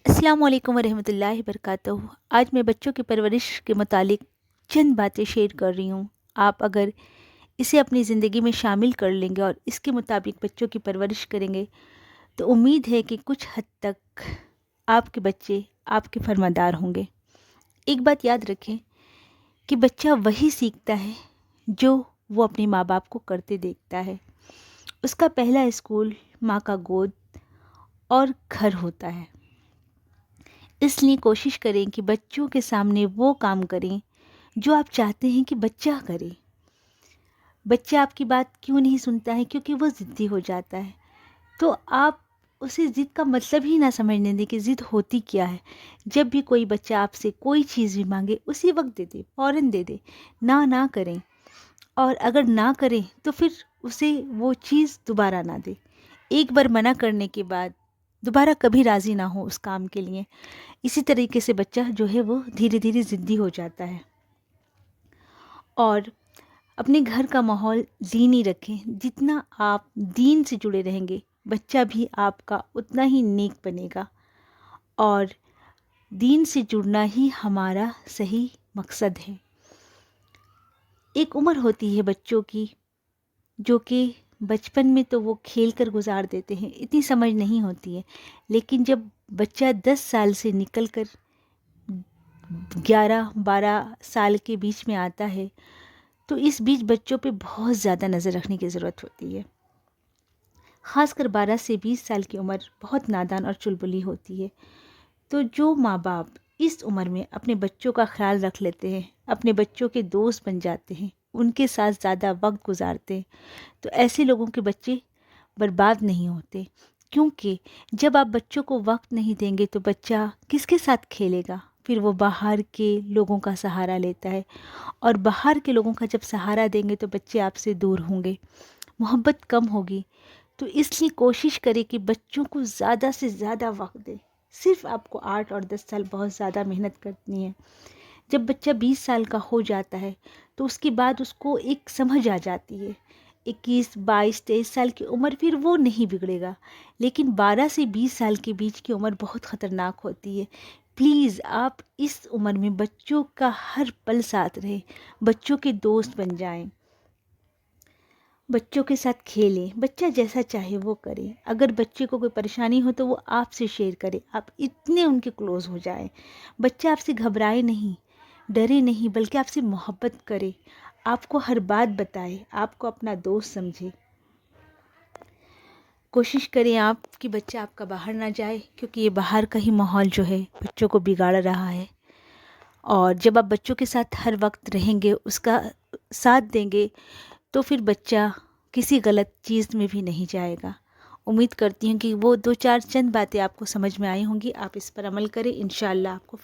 अस्सलाम वालेकुम वरहमतुल्लाहि वबरकातुहू। आज मैं बच्चों की परवरिश के मुतालिक चंद बातें शेयर कर रही हूँ। आप अगर इसे अपनी ज़िंदगी में शामिल कर लेंगे और इसके मुताबिक बच्चों की परवरिश करेंगे तो उम्मीद है कि कुछ हद तक आपके बच्चे आपके फरमादार होंगे। एक बात याद रखें कि बच्चा वही सीखता है जो वो अपने माँ बाप को करते देखता है। उसका पहला स्कूल माँ का गोद और घर होता है। इसलिए कोशिश करें कि बच्चों के सामने वो काम करें जो आप चाहते हैं कि बच्चा करे। बच्चा आपकी बात क्यों नहीं सुनता है? क्योंकि वो ज़िद्दी हो जाता है। तो आप उसे ज़िद का मतलब ही ना समझने दें कि ज़िद होती क्या है। जब भी कोई बच्चा आपसे कोई चीज़ भी मांगे उसी वक्त दे दे, फ़ौरन दे दे, ना करें। और अगर ना करें तो फिर उसे वो चीज़ दोबारा ना दे। एक बार मना करने के बाद दोबारा कभी राज़ी ना हो उस काम के लिए। इसी तरीके से बच्चा जो है वो धीरे धीरे ज़िद्दी हो जाता है। और अपने घर का माहौल दीनी रखें। जितना आप दीन से जुड़े रहेंगे बच्चा भी आपका उतना ही नेक बनेगा। और दीन से जुड़ना ही हमारा सही मकसद है। एक उम्र होती है बच्चों की जो कि बचपन में तो वो खेल कर गुजार देते हैं, इतनी समझ नहीं होती है। लेकिन जब बच्चा 10 साल से निकल कर 11-12 साल के बीच में आता है तो इस बीच बच्चों पे बहुत ज़्यादा नज़र रखने की ज़रूरत होती है। ख़ासकर 12 से 20 साल की उम्र बहुत नादान और चुलबुली होती है। तो जो माँ बाप इस उम्र में अपने बच्चों का ख्याल रख लेते हैं, अपने बच्चों के दोस्त बन जाते हैं, उनके साथ ज़्यादा वक्त गुजारते हैं, तो ऐसे लोगों के बच्चे बर्बाद नहीं होते। क्योंकि जब आप बच्चों को वक्त नहीं देंगे तो बच्चा किसके साथ खेलेगा? फिर वो बाहर के लोगों का सहारा लेता है। और बाहर के लोगों का जब सहारा देंगे तो बच्चे आपसे दूर होंगे, मोहब्बत कम होगी। तो इसलिए कोशिश करें कि बच्चों को ज़्यादा से ज़्यादा वक्त दें। सिर्फ आपको 8 और 10 साल बहुत ज़्यादा मेहनत करनी है। जब बच्चा 20 साल का हो जाता है तो उसके बाद उसको एक समझ आ जाती है। 21, 22, 23 साल की उम्र फिर वो नहीं बिगड़ेगा। लेकिन 12 से 20 साल के बीच की उम्र बहुत ख़तरनाक होती है। प्लीज़ आप इस उम्र में बच्चों का हर पल साथ रहें, बच्चों के दोस्त बन जाएं, बच्चों के साथ खेलें। बच्चा जैसा चाहे वो करे। अगर बच्चे को कोई परेशानी हो तो वो आपसे शेयर करे। आप इतने उनके क्लोज़ हो जाएं। बच्चा आपसे घबराए नहीं, डरे नहीं, बल्कि आपसे मोहब्बत करे, आपको हर बात बताए, आपको अपना दोस्त समझे। कोशिश करें आप कि बच्चा आपका बाहर ना जाए, क्योंकि ये बाहर का ही माहौल जो है बच्चों को बिगाड़ रहा है। और जब आप बच्चों के साथ हर वक्त रहेंगे, उसका साथ देंगे, तो फिर बच्चा किसी गलत चीज़ में भी नहीं जाएगा। उम्मीद करती हूँ कि वो 2-4 चंद बातें आपको समझ में आई होंगी। आप इस पर अमल करें, इंशाअल्लाह आपको